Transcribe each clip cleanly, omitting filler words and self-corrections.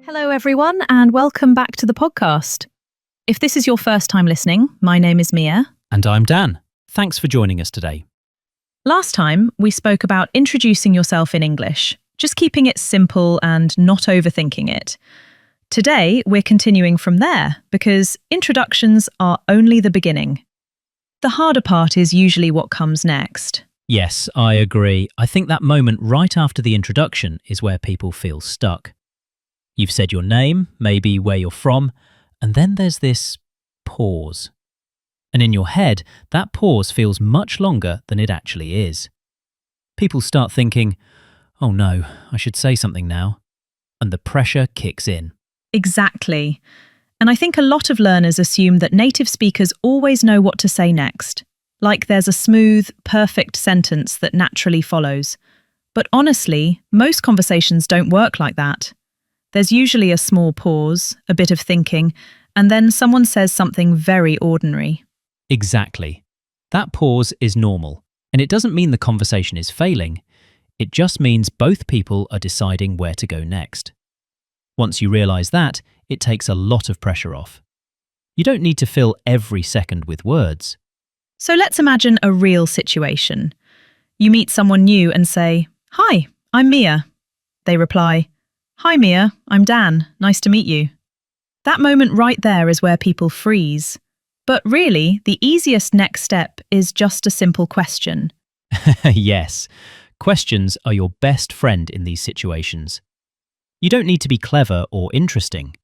Hello, everyone, and welcome back to the podcast. If this is your first time listening, my name is Mia. And I'm Dan. Thanks for joining us today. Last time, we spoke about introducing yourself in English, just keeping it simple and not overthinking it. Today, we're continuing from there because introductions are only the beginning. The harder part is usually what comes next. Yes, I agree. I think that moment right after the introduction is where people feel stuck. You've said your name, maybe where you're from, and then there's this pause. And in your head, that pause feels much longer than it actually is. People start thinking, oh no, I should say something now. And the pressure kicks in. Exactly. And I think a lot of learners assume that native speakers always know what to say next, like there's a smooth, perfect sentence that naturally follows. But honestly, most conversations don't work like that. There's usually a small pause, a bit of thinking, and then someone says something very ordinary. Exactly. That pause is normal, and it doesn't mean the conversation is failing. It just means both people are deciding where to go next. Once you realise that, it takes a lot of pressure off. You don't need to fill every second with words. So let's imagine a real situation. You meet someone new and say, "Hi, I'm Mia." They reply, "Hi Mia, I'm Dan, nice to meet you." That moment right there is where people freeze. But really, the easiest next step is just a simple question. Yes, questions are your best friend in these situations. You don't need to be clever or interesting.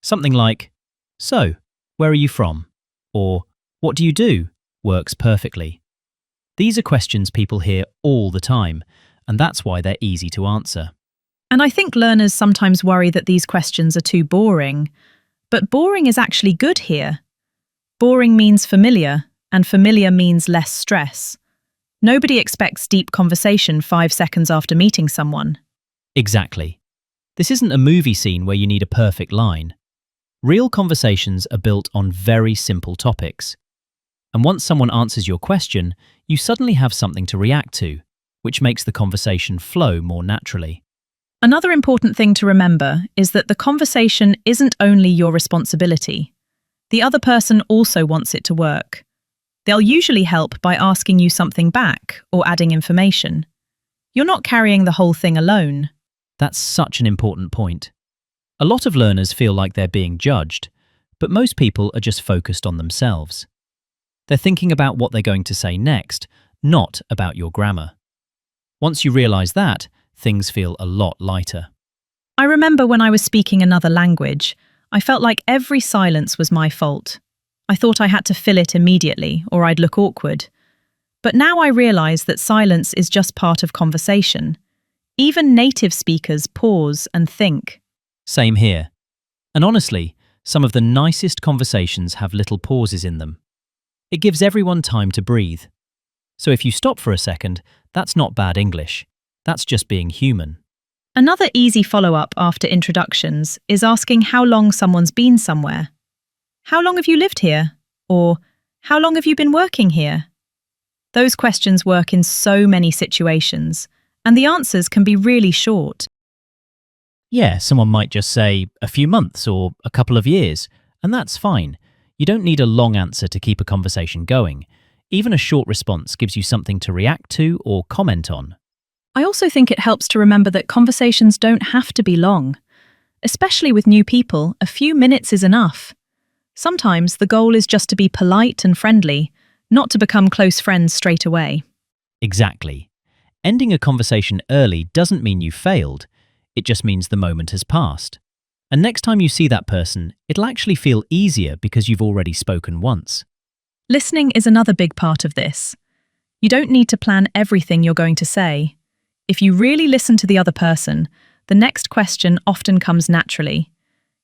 Something like, "So, where are you from?" or "What do you do?" works perfectly. These are questions people hear all the time, and that's why they're easy to answer. And I think learners sometimes worry that these questions are too boring. But boring is actually good here. Boring means familiar, and familiar means less stress. Nobody expects deep conversation 5 seconds after meeting someone. Exactly. This isn't a movie scene where you need a perfect line. Real conversations are built on very simple topics. And once someone answers your question, you suddenly have something to react to, which makes the conversation flow more naturally. Another important thing to remember is that the conversation isn't only your responsibility. The other person also wants it to work. They'll usually help by asking you something back or adding information. You're not carrying the whole thing alone. That's such an important point. A lot of learners feel like they're being judged, but most people are just focused on themselves. They're thinking about what they're going to say next, not about your grammar. Once you realise that, things feel a lot lighter. I remember when I was speaking another language, I felt like every silence was my fault. I thought I had to fill it immediately or I'd look awkward. But now I realise that silence is just part of conversation. Even native speakers pause and think. Same here. And honestly, some of the nicest conversations have little pauses in them. It gives everyone time to breathe. So if you stop for a second, that's not bad English. That's just being human. Another easy follow-up after introductions is asking how long someone's been somewhere. How long have you lived here? Or how long have you been working here? Those questions work in so many situations, and the answers can be really short. Yeah, someone might just say a few months or a couple of years, and that's fine. You don't need a long answer to keep a conversation going. Even a short response gives you something to react to or comment on. I also think it helps to remember that conversations don't have to be long. Especially with new people, a few minutes is enough. Sometimes the goal is just to be polite and friendly, not to become close friends straight away. Exactly. Ending a conversation early doesn't mean you failed. It just means the moment has passed. And next time you see that person, it'll actually feel easier because you've already spoken once. Listening is another big part of this. You don't need to plan everything you're going to say. If you really listen to the other person, the next question often comes naturally.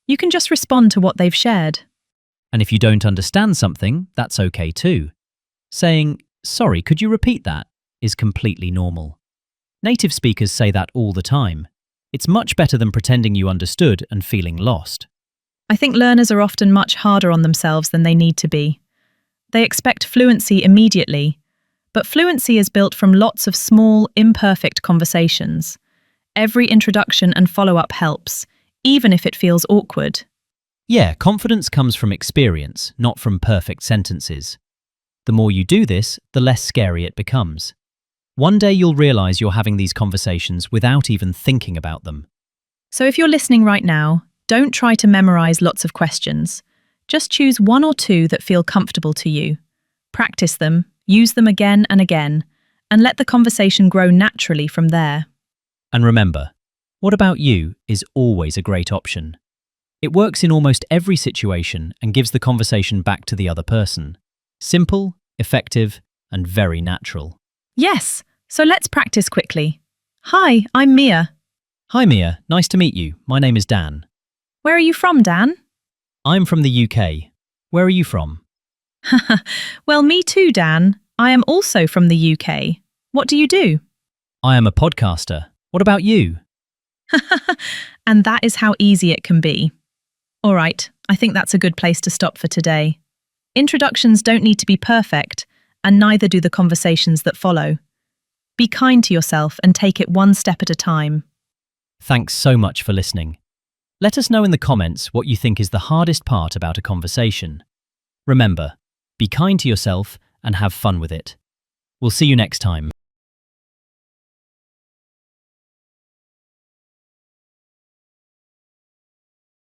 You can just respond to what they've shared. And if you don't understand something, that's okay too. Saying, "Sorry, could you repeat that?" is completely normal. Native speakers say that all the time. It's much better than pretending you understood and feeling lost. I think learners are often much harder on themselves than they need to be. They expect fluency immediately, But fluency is built from lots of small, imperfect conversations. Every introduction and follow-up helps, even if it feels awkward. Yeah, confidence comes from experience, not from perfect sentences. The more you do this, the less scary it becomes. One day you'll realize you're having these conversations without even thinking about them. So if you're listening right now, don't try to memorize lots of questions. Just choose one or two that feel comfortable to you. Practice them, use them again and again, and let the conversation grow naturally from there. And remember, what about you is always a great option. It works in almost every situation and gives the conversation back to the other person. Simple, effective, and very natural. Yes, so let's practice quickly. Hi, I'm Mia. Hi Mia, nice to meet you. My name is Dan. Where are you from, Dan? I'm from the UK. Where are you from? Well, me too, Dan. I am also from the UK. What do you do? I am a podcaster. What about you? And that is how easy it can be. All right, I think that's a good place to stop for today. Introductions don't need to be perfect, and neither do the conversations that follow. Be kind to yourself and take it one step at a time. Thanks so much for listening. Let us know in the comments what you think is the hardest part about a conversation. Remember, be kind to yourself and have fun with it. We'll see you next time.